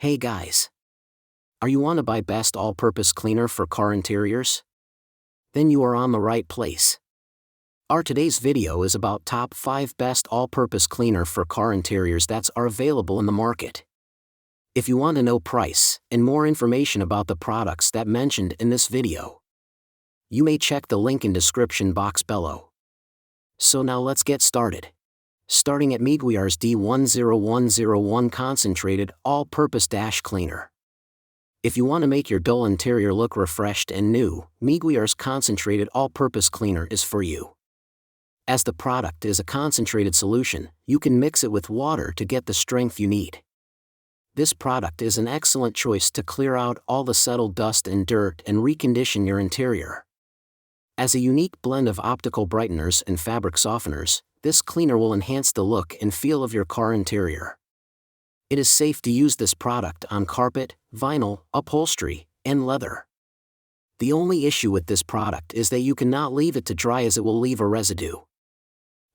Hey guys! Are you want to buy best all-purpose cleaner for car interiors? Then you are on the right place. Our today's video is about top 5 best all-purpose cleaner for car interiors that are available in the market. If you want to know price and more information about the products that mentioned in this video, you may check the link in description box below. So now let's get started. Starting at Meguiar's D10101 Concentrated All-Purpose Dash Cleaner. If you want to make your dull interior look refreshed and new, Meguiar's Concentrated All-Purpose Cleaner is for you. As the product is a concentrated solution, you can mix it with water to get the strength you need. This product is an excellent choice to clear out all the settled dust and dirt and recondition your interior. As a unique blend of optical brighteners and fabric softeners, this cleaner will enhance the look and feel of your car interior. It is safe to use this product on carpet, vinyl, upholstery, and leather. The only issue with this product is that you cannot leave it to dry as it will leave a residue.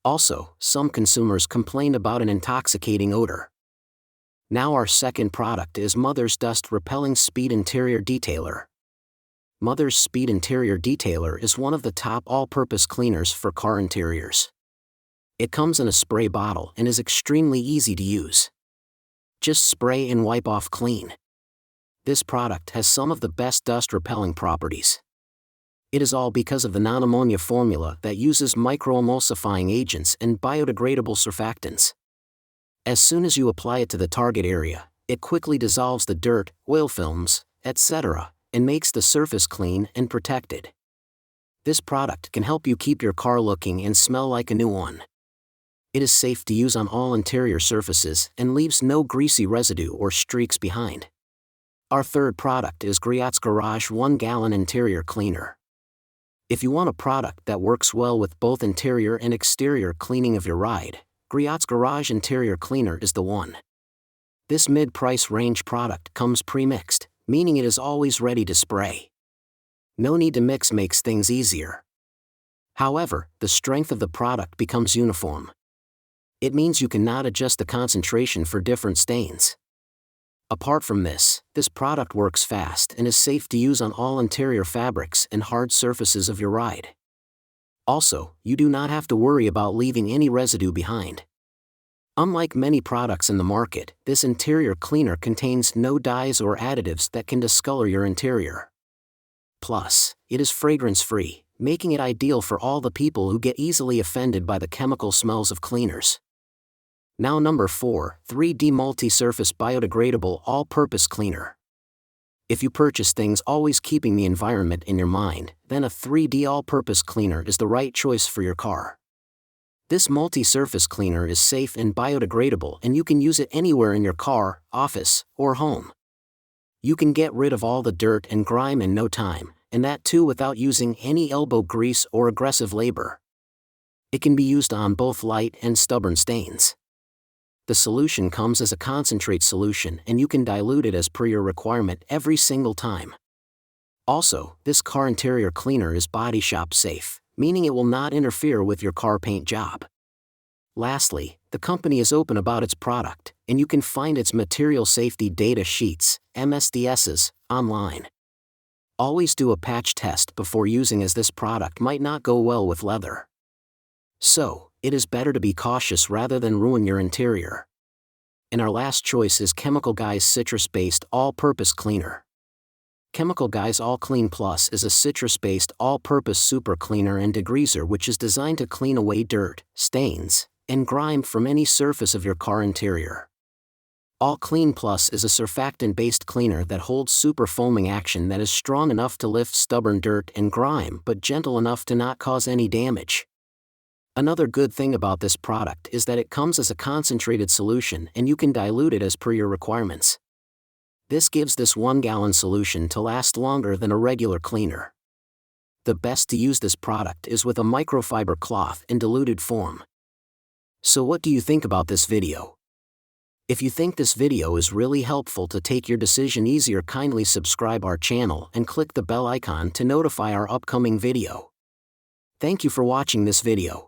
Also, some consumers complain about an intoxicating odor. Now our second product is Mother's Dust Repelling Speed Interior Detailer. Mother's Speed Interior Detailer is one of the top all-purpose cleaners for car interiors. It comes in a spray bottle and is extremely easy to use. Just spray and wipe off clean. This product has some of the best dust-repelling properties. It is all because of the non-ammonia formula that uses microemulsifying agents and biodegradable surfactants. As soon as you apply it to the target area, it quickly dissolves the dirt, oil films, etc., and makes the surface clean and protected. This product can help you keep your car looking and smell like a new one. It is safe to use on all interior surfaces and leaves no greasy residue or streaks behind. Our third product is Griot's Garage 1 Gallon Interior Cleaner. If you want a product that works well with both interior and exterior cleaning of your ride, Griot's Garage Interior Cleaner is the one. This mid-price range product comes pre-mixed, meaning it is always ready to spray. No need to mix makes things easier. However, the strength of the product becomes uniform. It means you cannot adjust the concentration for different stains. Apart from this product works fast and is safe to use on all interior fabrics and hard surfaces of your ride. Also, you do not have to worry about leaving any residue behind. Unlike many products in the market, this interior cleaner contains no dyes or additives that can discolor your interior. Plus, it is fragrance-free, making it ideal for all the people who get easily offended by the chemical smells of cleaners. Now number 4, 3D Multi-Surface Biodegradable All-Purpose Cleaner. If you purchase things always keeping the environment in your mind, then a 3D all-purpose cleaner is the right choice for your car. This multi-surface cleaner is safe and biodegradable and you can use it anywhere in your car, office, or home. You can get rid of all the dirt and grime in no time, and that too without using any elbow grease or aggressive labor. It can be used on both light and stubborn stains. The solution comes as a concentrate solution and you can dilute it as per your requirement every single time. Also, this car interior cleaner is body shop safe, meaning it will not interfere with your car paint job. Lastly, the company is open about its product, and you can find its material safety data sheets, MSDSs, online. Always do a patch test before using as this product might not go well with leather. So, it is better to be cautious rather than ruin your interior. And our last choice is Chemical Guys Citrus-Based All-Purpose Cleaner. Chemical Guys All Clean Plus is a citrus-based all-purpose super cleaner and degreaser which is designed to clean away dirt, stains, and grime from any surface of your car interior. All Clean Plus is a surfactant-based cleaner that holds super foaming action that is strong enough to lift stubborn dirt and grime but gentle enough to not cause any damage. Another good thing about this product is that it comes as a concentrated solution and you can dilute it as per your requirements. This gives this 1-gallon solution to last longer than a regular cleaner. The best to use this product is with a microfiber cloth in diluted form. So what do you think about this video? If you think this video is really helpful to take your decision easier, kindly subscribe our channel and click the bell icon to notify our upcoming video. Thank you for watching this video.